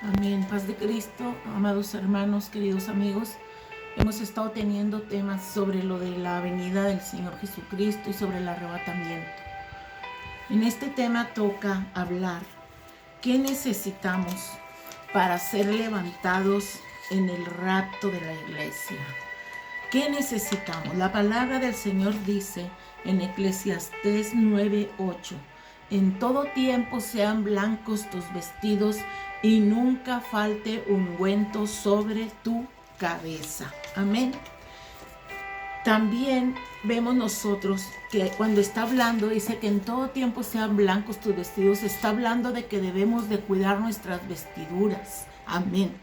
Amén. Paz de Cristo, amados hermanos, queridos amigos. Hemos estado teniendo temas sobre lo de la venida del Señor Jesucristo y sobre el arrebatamiento. En este tema toca hablar qué necesitamos para ser levantados en el rapto de la iglesia. ¿Qué necesitamos? La palabra del Señor dice en Eclesiastés 9:8: en todo tiempo sean blancos tus vestidos y nunca falte ungüento sobre tu cabeza. Amén. También vemos nosotros que cuando está hablando, dice que en todo tiempo sean blancos tus vestidos, está hablando de que debemos de cuidar nuestras vestiduras. Amén.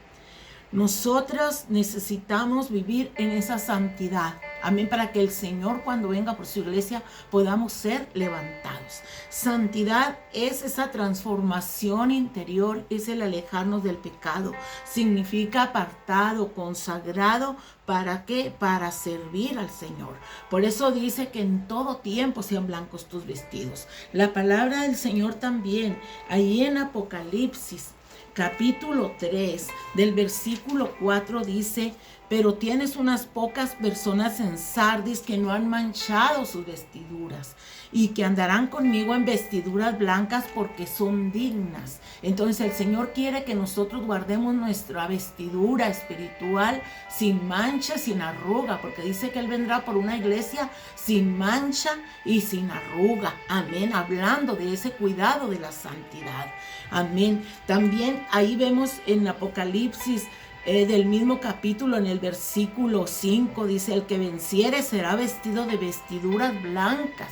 Nosotras necesitamos vivir en esa santidad. Amén, para que el Señor cuando venga por su iglesia podamos ser levantados. Santidad es esa transformación interior, es el alejarnos del pecado. Significa apartado, consagrado. ¿Para qué? Para servir al Señor. Por eso dice que en todo tiempo sean blancos tus vestidos. La palabra del Señor también, ahí en Apocalipsis capítulo 3, del versículo 4 dice: pero tienes unas pocas personas en Sardis que no han manchado sus vestiduras y que andarán conmigo en vestiduras blancas porque son dignas. Entonces el Señor quiere que nosotros guardemos nuestra vestidura espiritual sin mancha, sin arruga, porque dice que Él vendrá por una iglesia sin mancha y sin arruga. Amén. Hablando de ese cuidado de la santidad. Amén. También ahí vemos en Apocalipsis del mismo capítulo, en el versículo 5, dice: el que venciere será vestido de vestiduras blancas,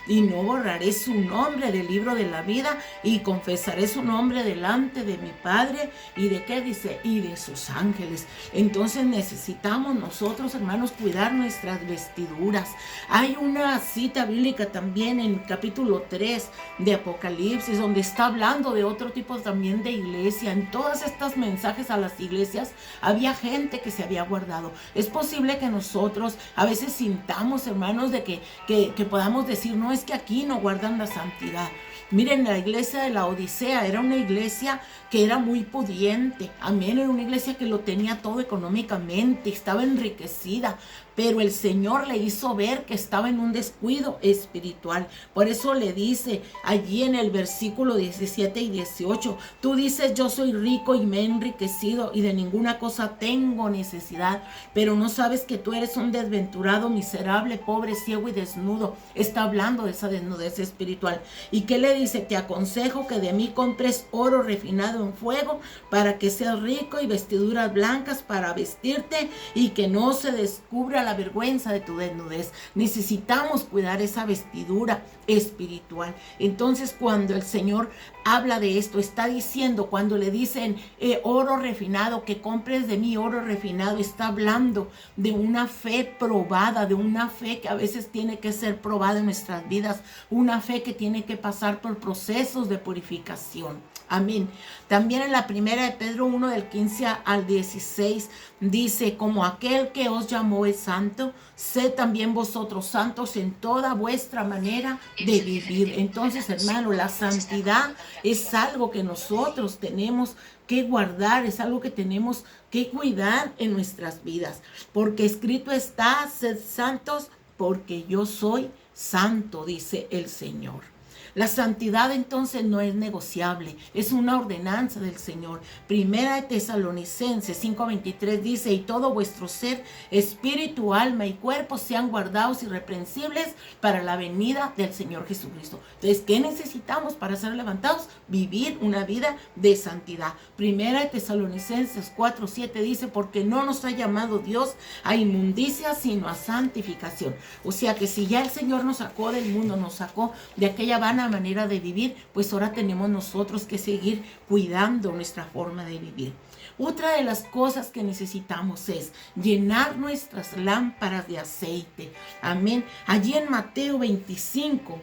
y no borraré su nombre del libro de la vida, y confesaré su nombre delante de mi Padre, y de qué dice, y de sus ángeles. Entonces necesitamos nosotros, hermanos, cuidar nuestras vestiduras. Hay una cita bíblica también en el capítulo 3 de Apocalipsis, donde está hablando de otro tipo también de iglesia. En todas estas mensajes a las iglesias había gente que se había guardado. Es posible que nosotros a veces sintamos, hermanos, de que podamos decir: no, es que aquí no guardan la santidad. Miren, la iglesia de la Odisea era una iglesia que era muy pudiente. Amén, era una iglesia que lo tenía todo económicamente, estaba enriquecida, pero el Señor le hizo ver que estaba en un descuido espiritual. Por eso le dice allí en el versículo 17 y 18: tú dices, yo soy rico y me he enriquecido y de ninguna cosa tengo necesidad, pero no sabes que tú eres un desventurado, miserable, pobre, ciego y desnudo. Está hablando de esa desnudez espiritual. ¿Y qué le dice? Te aconsejo que de mí compres oro refinado en fuego para que seas rico, y vestiduras blancas para vestirte, y que no se descubra la vergüenza de tu desnudez. Necesitamos cuidar esa vestidura espiritual. Entonces, cuando el Señor habla de esto, está diciendo, cuando le dicen oro refinado, que compres de mí oro refinado, está hablando de una fe probada, de una fe que a veces tiene que ser probada en nuestras vidas, una fe que tiene que pasar por procesos de purificación. Amén. También en la primera de Pedro 1, del 15 al 16, dice: como aquel que os llamó es santo, sed también vosotros santos en toda vuestra manera de vivir. Entonces, hermano, la santidad es algo que nosotros tenemos que guardar, es algo que tenemos que cuidar en nuestras vidas, porque escrito está: sed santos porque yo soy santo, dice el Señor. La santidad entonces no es negociable, es una ordenanza del Señor. Primera de Tesalonicenses 5:23 dice: y todo vuestro ser, espíritu, alma y cuerpo sean guardados irreprensibles para la venida del Señor Jesucristo. Entonces, ¿qué necesitamos para ser levantados? Vivir una vida de santidad. Primera de Tesalonicenses 4:7 dice: porque no nos ha llamado Dios a inmundicia, sino a santificación. O sea que si ya el Señor nos sacó del mundo, nos sacó de aquella vana manera de vivir, pues ahora tenemos nosotros que seguir cuidando nuestra forma de vivir. Otra de las cosas que necesitamos es llenar nuestras lámparas de aceite. Amén. Allí en Mateo 25,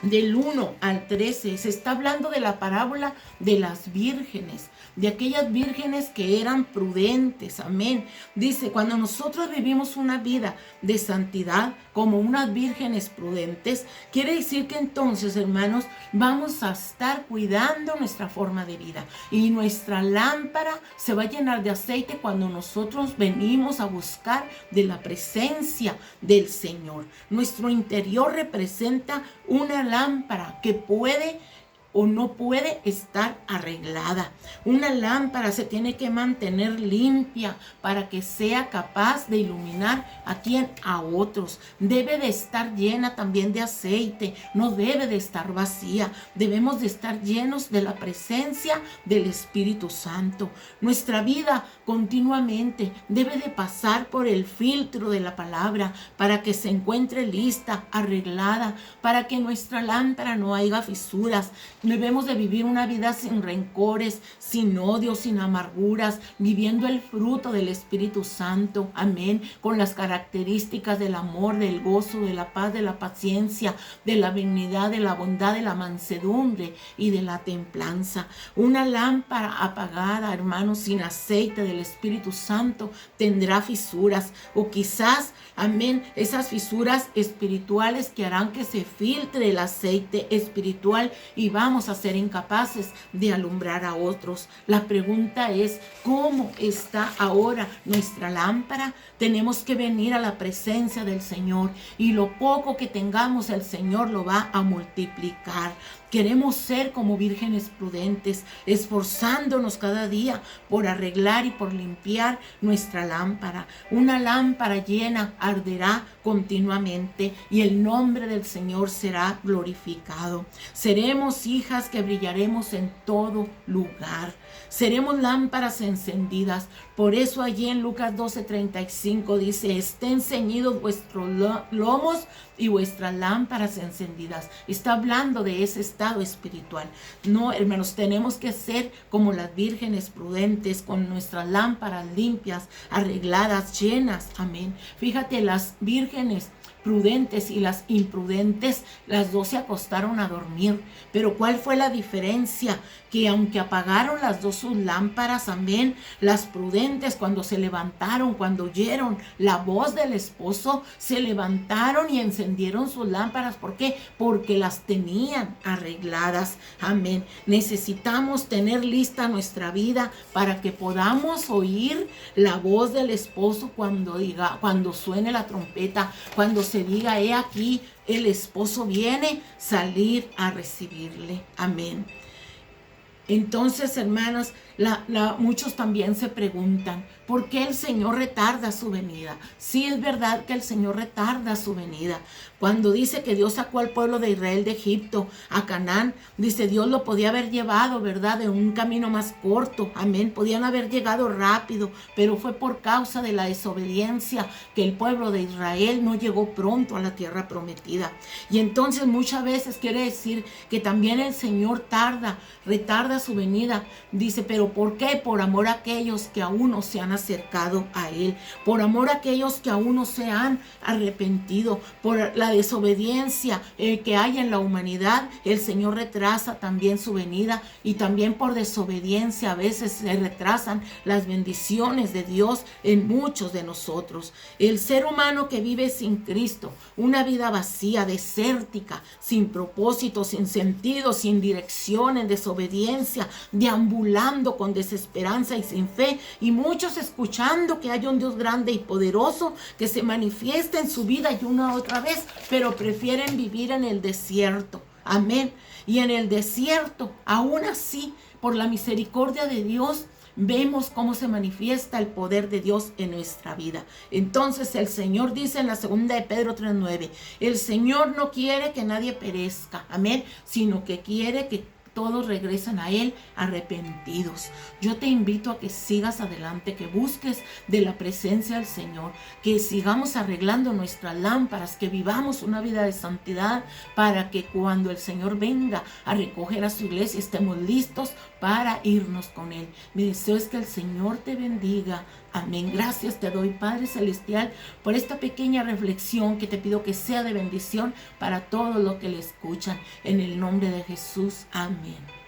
del 1 al 13, se está hablando de la parábola de las vírgenes, de aquellas vírgenes que eran prudentes, amén. Dice, cuando nosotros vivimos una vida de santidad como unas vírgenes prudentes, quiere decir que entonces, hermanos, vamos a estar cuidando nuestra forma de vida y nuestra lámpara se va a llenar de aceite cuando nosotros venimos a buscar de la presencia del Señor. Nuestro interior representa una lámpara que puede o no puede estar arreglada. Una lámpara se tiene que mantener limpia para que sea capaz de iluminar a quien, a otros. Debe de estar llena también de aceite, no debe de estar vacía. Debemos de estar llenos de la presencia del Espíritu Santo. Nuestra vida continuamente debe de pasar por el filtro de la palabra para que se encuentre lista, arreglada, para que nuestra lámpara no haya fisuras. Debemos de vivir una vida sin rencores, sin odios, sin amarguras, viviendo el fruto del Espíritu Santo, amén, con las características del amor, del gozo, de la paz, de la paciencia, de la benignidad, de la bondad, de la mansedumbre y de la templanza. Una lámpara apagada, hermanos, sin aceite del Espíritu Santo, tendrá fisuras, o quizás, amén, esas fisuras espirituales que harán que se filtre el aceite espiritual y vamos a ser incapaces de alumbrar a otros. La pregunta es, ¿cómo está ahora nuestra lámpara? Tenemos que venir a la presencia del Señor y lo poco que tengamos el Señor lo va a multiplicar. Queremos ser como vírgenes prudentes, esforzándonos cada día por arreglar y por limpiar nuestra lámpara. Una lámpara llena arderá continuamente y el nombre del Señor será glorificado. Seremos hijas que brillaremos en todo lugar. Seremos lámparas encendidas. Por eso allí en Lucas 12:35 dice, estén ceñidos vuestros lomos y vuestras lámparas encendidas. Está hablando de ese estado espiritual. No, hermanos, tenemos que ser como las vírgenes prudentes, con nuestras lámparas limpias, arregladas, llenas. Amén. Fíjate, las vírgenes prudentes y las imprudentes, las dos se acostaron a dormir. Pero ¿cuál fue la diferencia? Que aunque apagaron las dos sus lámparas, amén, las prudentes cuando se levantaron, cuando oyeron la voz del esposo, se levantaron y encendieron sus lámparas. ¿Por qué? Porque las tenían arregladas. Amén. Necesitamos tener lista nuestra vida para que podamos oír la voz del esposo cuando suene la trompeta, cuando se diga, he aquí, el esposo viene, salir a recibirle. Amén. Entonces, hermanos, muchos también se preguntan, ¿por qué el Señor retarda su venida? Sí, es verdad que el Señor retarda su venida. Cuando dice que Dios sacó al pueblo de Israel de Egipto, a Canaán, dice, Dios lo podía haber llevado, ¿verdad?, de un camino más corto, amén, podían haber llegado rápido, pero fue por causa de la desobediencia que el pueblo de Israel no llegó pronto a la tierra prometida. Y entonces muchas veces quiere decir que también el Señor retarda su venida. Dice, pero ¿por qué? Por amor a aquellos que aún no se han acercado a Él, por amor a aquellos que aún no se han arrepentido, por la desobediencia que hay en la humanidad. El Señor retrasa también su venida, y también por desobediencia a veces se retrasan las bendiciones de Dios en muchos de nosotros. El ser humano que vive sin Cristo, una vida vacía, desértica, sin propósito, sin sentido, sin dirección, en desobediencia, deambulando con desesperanza y sin fe, y muchos escuchando que hay un Dios grande y poderoso que se manifiesta en su vida y una otra vez, pero prefieren vivir en el desierto. Amén. Y en el desierto, aún así, por la misericordia de Dios, vemos cómo se manifiesta el poder de Dios en nuestra vida. Entonces el Señor dice en la segunda de Pedro 3:9, el Señor no quiere que nadie perezca, amén, sino que quiere que todos regresen a Él arrepentidos. Yo te invito a que sigas adelante, que busques de la presencia del Señor, que sigamos arreglando nuestras lámparas, que vivamos una vida de santidad para que cuando el Señor venga a recoger a su iglesia estemos listos para irnos con Él. Mi deseo es que el Señor te bendiga, Amén. Gracias te doy, Padre Celestial, por esta pequeña reflexión que te pido que sea de bendición para todos los que le escuchan. En el nombre de Jesús. Amén.